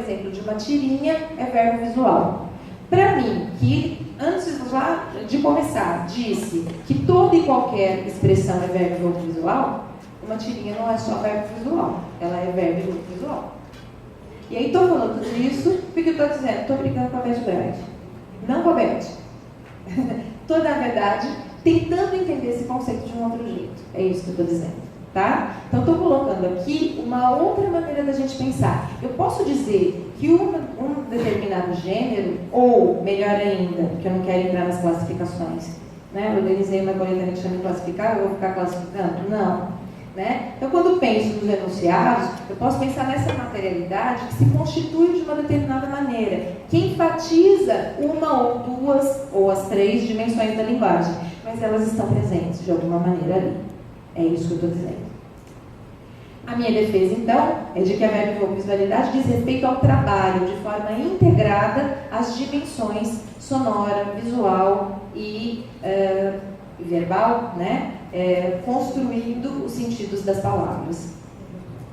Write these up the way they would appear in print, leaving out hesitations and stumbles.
exemplo, de uma tirinha é verbo visual. Para mim, que antes já de começar disse que toda e qualquer expressão é verbo visual, uma tirinha não é só verbo visual, ela é verbo visual. E aí estou falando disso porque estou dizendo, estou brincando com a Beth Bright, não com a Beth. Estou, na verdade, tentando entender esse conceito de um outro jeito. É isso que eu estou dizendo, tá? Então estou colocando aqui uma outra maneira da gente pensar. Eu posso dizer que um determinado gênero, ou melhor ainda, porque eu não quero entrar nas classificações, né? Eu organizei uma coletânea que chama classificar, eu vou ficar classificando? Não. Né? Então, quando penso nos enunciados, eu posso pensar nessa materialidade que se constitui de uma determinada maneira, que enfatiza uma ou duas, ou as três dimensões da linguagem, mas elas estão presentes de alguma maneira ali. É isso que eu estou dizendo. A minha defesa, então, é de que a verbovisualidade diz respeito ao trabalho de forma integrada às dimensões sonora, visual e verbal, né? Construindo os sentidos das palavras.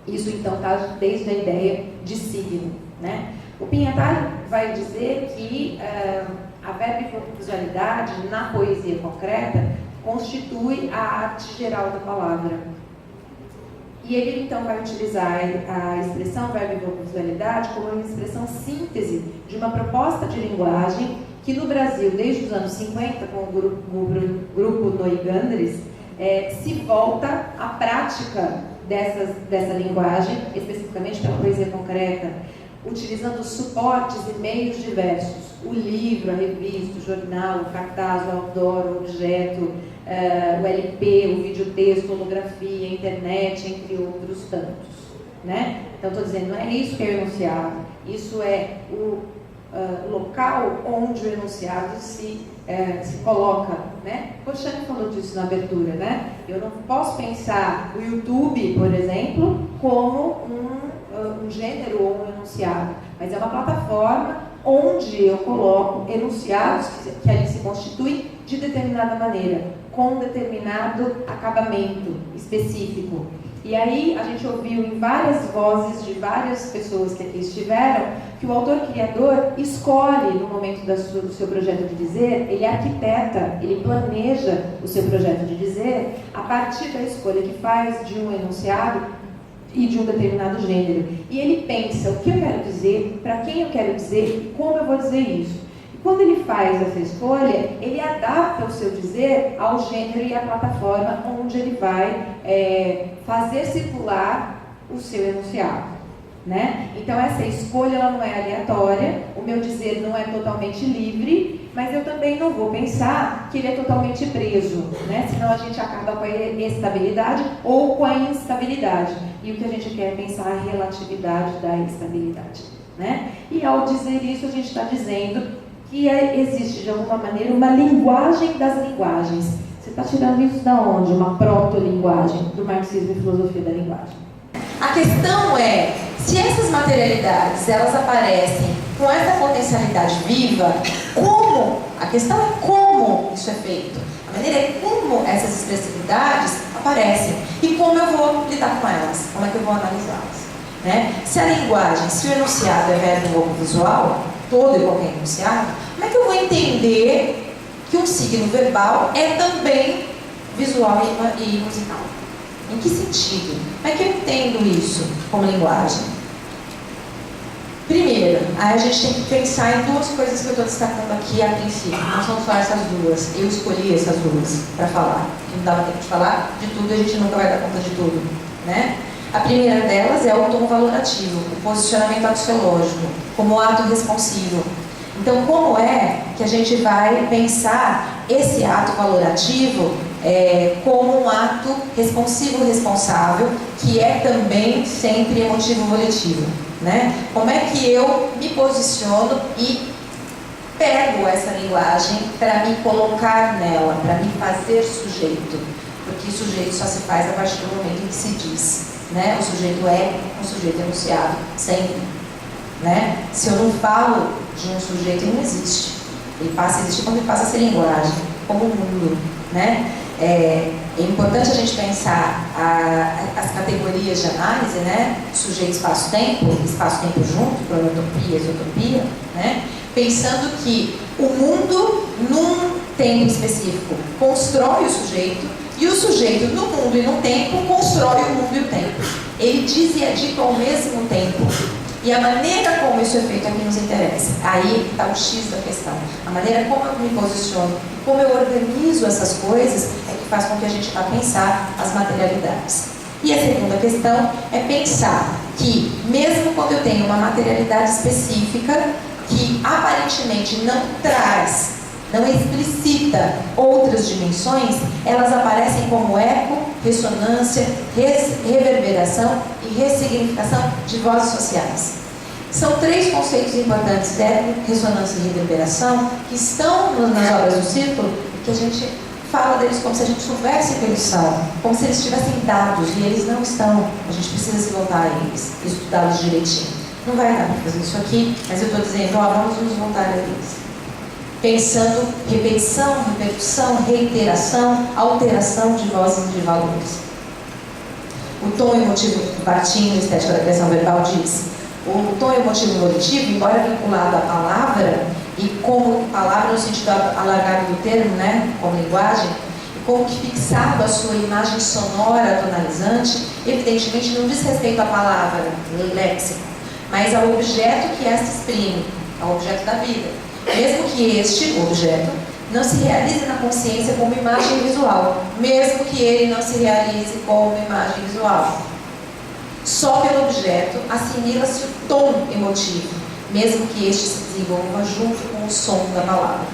Isso, então, está desde a ideia de signo, né? O Pinhataro vai dizer que a verbovisualidade, na poesia concreta, constitui a arte geral da palavra. E ele, então, vai utilizar a expressão verbovisualidade como uma expressão síntese de uma proposta de linguagem que, no Brasil, desde os anos 50, com o grupo Noigandres, se volta à prática dessa linguagem, especificamente para a poesia concreta, utilizando suportes e meios diversos: o livro, a revista, o jornal, o cartaz, o outdoor, o objeto, o LP, o videotexto, holografia, a internet, entre outros tantos, né? Então, estou dizendo, não é isso que é o enunciado, isso é o local onde o enunciado se coloca, né? Pochani falou disso na abertura, né? Eu não posso pensar o YouTube, por exemplo, como um gênero ou um enunciado, mas é uma plataforma onde eu coloco enunciados que ali se constituem de determinada maneira, com um determinado acabamento específico. E aí a gente ouviu em várias vozes de várias pessoas que aqui estiveram que o autor-criador escolhe, no momento do seu projeto de dizer, ele arquiteta, ele planeja o seu projeto de dizer a partir da escolha que faz de um enunciado e de um determinado gênero. E ele pensa o que eu quero dizer, para quem eu quero dizer e como eu vou dizer isso. Quando ele faz essa escolha, ele adapta o seu dizer ao gênero e à plataforma onde ele vai fazer circular o seu enunciado, né? Então, essa escolha ela não é aleatória, o meu dizer não é totalmente livre, mas eu também não vou pensar que ele é totalmente preso, né? Senão a gente acaba com a estabilidade ou com a instabilidade. E o que a gente quer é pensar a relatividade da estabilidade, né? E ao dizer isso, a gente está dizendo que existe, de alguma maneira, uma linguagem das linguagens. Você está tirando isso da onde? Uma proto-linguagem do marxismo e filosofia da linguagem. A questão é, se essas materialidades, elas aparecem com essa potencialidade viva, como? A questão é como isso é feito. A maneira é como essas expressividades aparecem e como eu vou lidar com elas, como é que eu vou analisá-las, né? Se a linguagem, se o enunciado é verbo visual, todo e qualquer enunciado, como é que eu vou entender que um signo verbal é também visual e musical? Em que sentido? Como é que eu entendo isso como linguagem? Primeiro, aí a gente tem que pensar em duas coisas que eu estou destacando aqui a princípio. Não são só essas duas. Eu escolhi essas duas para falar. Não dava tempo de falar de tudo e a gente nunca vai dar conta de tudo, né? A primeira delas é o tom valorativo, o posicionamento axiológico, como ato responsivo. Então, como é que a gente vai pensar esse ato valorativo como um ato responsivo responsável, que é também sempre emotivo volitivo, né? Como é que eu me posiciono e pego essa linguagem para me colocar nela, para me fazer sujeito, porque sujeito só se faz a partir do momento em que se diz, né? O sujeito é um sujeito enunciado, sempre, né? Se eu não falo de um sujeito, ele não existe. Ele passa a existir quando ele passa a ser linguagem, como o mundo, né? É importante a gente pensar as categorias de análise, né? Sujeito, espaço-tempo junto, cronotopia, isotopia, né? Pensando que o mundo, num tempo específico, constrói o sujeito, e o sujeito, no mundo e no tempo, constrói o mundo e o tempo. Ele diz e é dito ao mesmo tempo. E a maneira como isso é feito aqui nos interessa. Aí está o X da questão. A maneira como eu me posiciono, como eu organizo essas coisas, é que faz com que a gente vá pensar as materialidades. E a segunda questão é pensar que, mesmo quando eu tenho uma materialidade específica, que aparentemente não traz, não explicita outras dimensões, elas aparecem como eco, ressonância, reverberação e ressignificação de vozes sociais. São três conceitos importantes, eco, ressonância e reverberação, que estão nas obras do Círculo, e que a gente fala deles como se a gente soubesse que eles são, como se eles tivessem dados, e eles não estão. A gente precisa se voltar a eles, estudá-los direitinho. Não vai dar para fazer isso aqui, mas eu estou dizendo, vamos nos voltar a eles. Pensando repetição, repercussão, reiteração, alteração de vozes e de valores. O tom emotivo, Barthin, Estética da Criação Verbal, diz: o tom emotivo volitivo, embora vinculado à palavra, e como palavra no sentido alargado do termo, né, como linguagem, e como que fixado à sua imagem sonora tonalizante, evidentemente não diz respeito à palavra, léxico, mas ao objeto que esta exprime, ao objeto da vida. Mesmo que este objeto não se realize na consciência como imagem visual, mesmo que ele não se realize como imagem visual. Só pelo objeto assimila-se o tom emotivo, mesmo que este se desenvolva junto com o som da palavra.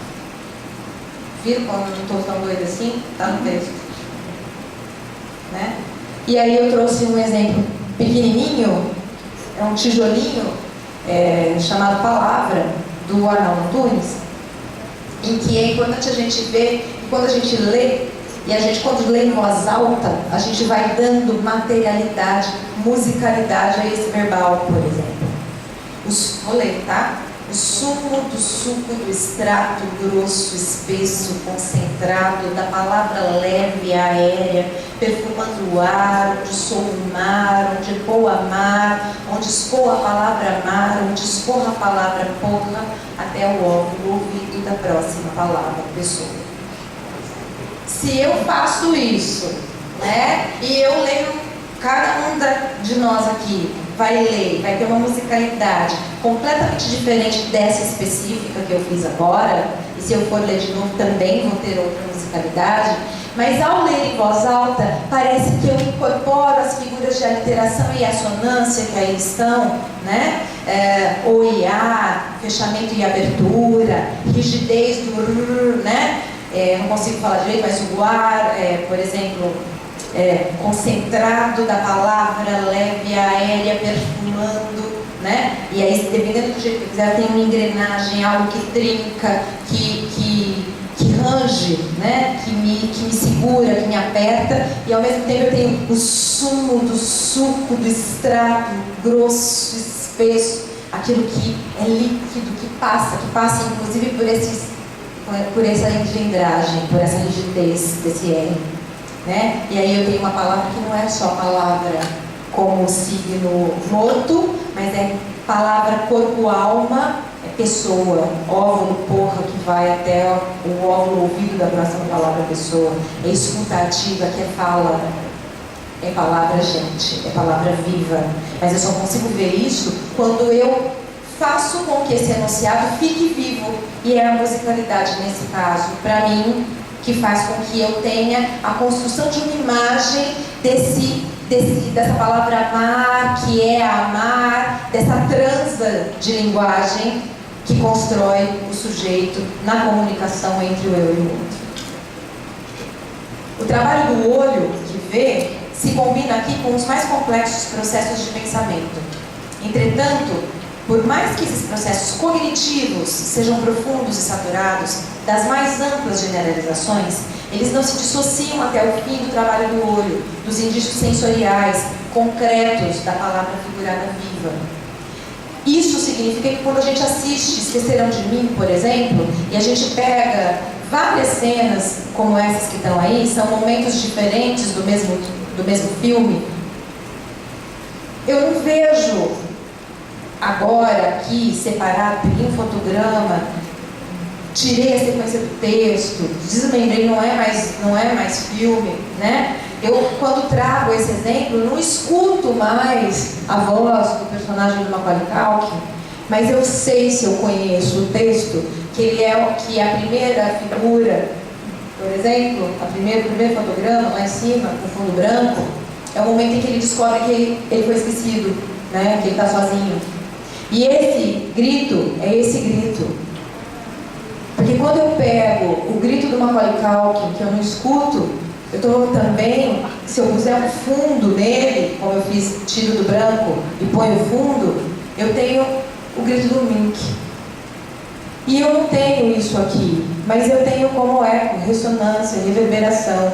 Viram quando eu não estou tão doida assim? Está no texto. Né? E aí eu trouxe um exemplo pequenininho, é um tijolinho chamado Palavra, do Arnaldo Antunes, em que é importante a gente ver, quando a gente lê, e a gente quando lê em voz alta, a gente vai dando materialidade, musicalidade a esse verbal, por exemplo. Vou ler, tá? O sumo do suco do extrato grosso, espesso, concentrado, da palavra leve e aérea, perfumando o ar, onde soa o mar, onde ecoa mar, onde escoa a palavra mar, onde escorra a palavra porra, até o óvulo, ouvido da próxima palavra, pessoa. Se eu faço isso, né, e eu leio, cada um de nós aqui vai ler, vai ter uma musicalidade completamente diferente dessa específica que eu fiz agora, e se eu for ler de novo também vou ter outra musicalidade, mas ao ler em voz alta, parece que eu incorporo as figuras de aliteração e assonância que aí estão, né? O IA, fechamento e abertura, rigidez do né? Não consigo falar direito, mas o ar, por exemplo, concentrado da palavra, leve, aérea, perfumando, né? E aí, dependendo do jeito que quiser, tem uma engrenagem, algo que trinca, que range, né? Que me segura, que me aperta, e ao mesmo tempo eu tenho o sumo do suco, do extrato, grosso, espesso, aquilo que é líquido, que passa inclusive por essa engendragem, por essa rigidez desse R. Né? E aí eu tenho uma palavra que não é só palavra como signo morto, mas é palavra corpo-alma, é pessoa, óvulo, porra, que vai até o óvulo ouvido da próxima palavra pessoa, é escutativa, que é fala, é palavra gente, é palavra viva, mas eu só consigo ver isso quando eu faço com que esse enunciado fique vivo, e é a musicalidade nesse caso, para mim, que faz com que eu tenha a construção de uma imagem dessa palavra amar, que é amar, dessa transa de linguagem que constrói o sujeito na comunicação entre o eu e o outro. O trabalho do olho, que vê, se combina aqui com os mais complexos processos de pensamento. Entretanto, por mais que esses processos cognitivos sejam profundos e saturados das mais amplas generalizações, eles não se dissociam até o fim do trabalho do olho, dos indícios sensoriais, concretos da palavra figurada viva. Isso significa que quando a gente assiste Esqueceram de Mim, por exemplo, e a gente pega várias cenas como essas que estão aí, são momentos diferentes do mesmo filme. Eu não vejo agora aqui, separado, peguei um fotograma, tirei a sequência do texto, desmembrei, não é mais filme, né? Eu, quando trago esse exemplo, não escuto mais a voz do personagem do Macaulay Culkin, mas eu sei, se eu conheço o texto, que a primeira figura, por exemplo, o primeiro fotograma lá em cima, com fundo branco, é o momento em que ele descobre que ele foi esquecido, né? Que ele está sozinho. E esse grito é esse grito. Porque quando eu pego o grito do Macaulay Culkin, que eu não escuto, eu estou também, se eu puser um fundo nele, como eu fiz, tiro do branco e ponho o fundo, eu tenho o grito do Mink. E eu não tenho isso aqui, mas eu tenho como eco, ressonância, reverberação.